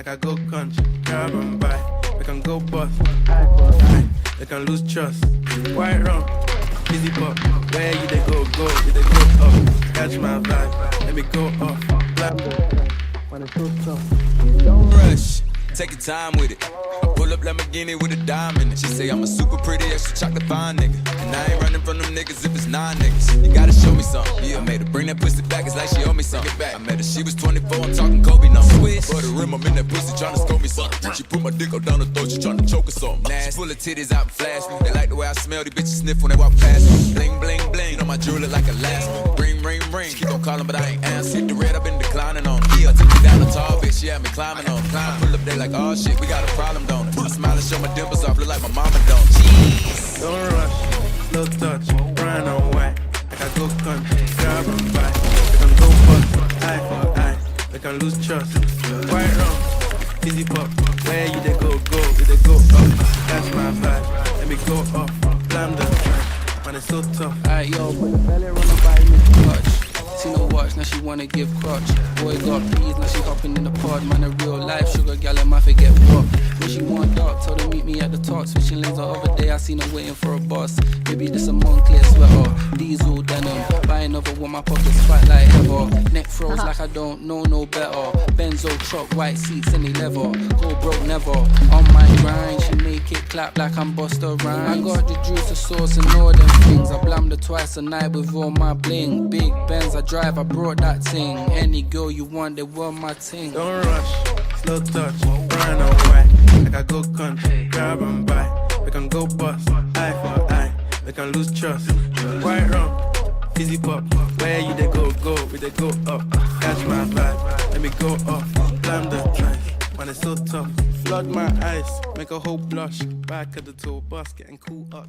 I go country, grab and buy. We can go bust, eye for eye. They can lose trust. White rum, easy pop. Where you they go, you they go up. Catch my vibe, let me go off. Black when it's so tough. Don't rush, take your time with it. I pull up Lamborghini with a dime in it. She say I'm a super pretty extra chocolate fine nigga. And I ain't running from them niggas if it's 9 niggas. You gotta show me something. Yeah, I made her bring that pussy back, it's like she owe me something. I met her, she was 24, I'm talking Kobe now. Switch, for the rim, I'm in that pussy tryna score me something. She put my dick up down her throat, she tryna choke or something. She full of titties out and flash me. They like the way I smell, these bitches sniff when they walk past me. Bling, bling, bling, you know my jewelry like Alaska. Ring, ring, ring, keep on calling but I ain't answer. The red, I've been declining on. Yeah, took me down the tall bitch, she had me climbing on. Climb, pull up there like, oh shit, we got a problem, don't it? I smile and show my dimples off, look like my mama don't. Jeez. Don't rush, slow touch, brown and white. Like I go country, grab and buy. We can go bust, eye for eye. We can lose trust. White rum, easy pop. Where you they go, you they go up. That's my vibe, let me go off. Blam the track, man it's so tough. Alright yo, put the belly on the body, make the clutch. See no watch, now she wanna give crutch. Boy got peas, now she hopping in the pod. Man a real life sugar gal, I might forget what. When she want dark, told her meet me at the top. Switching lanes the other day, I seen her waiting for a bus. Maybe this a Moncler sweater, diesel denim. Buy another one, my pockets fat like ever. Neck froze like I don't know no better. Benzo truck, white seats, any leather. Go broke never, on my grind. She make it clap like I'm Busta Rhymes. I got the juice, the sauce and all them things. I blammed her twice a night with all my bling. Big Benz I drive, I brought that thing. Any girl you want, they want my thing. Don't rush, slow touch, brown and white. Like I go country, grab and buy. We can go bust, eye for eye. We can lose trust. White rum, easy pop. Where you they go, we they go up. Catch my vibe, let me go off. Blam the track, man it's so tough. Flood my eyes, make a whole blush. Back at the tour bus, getting cool up.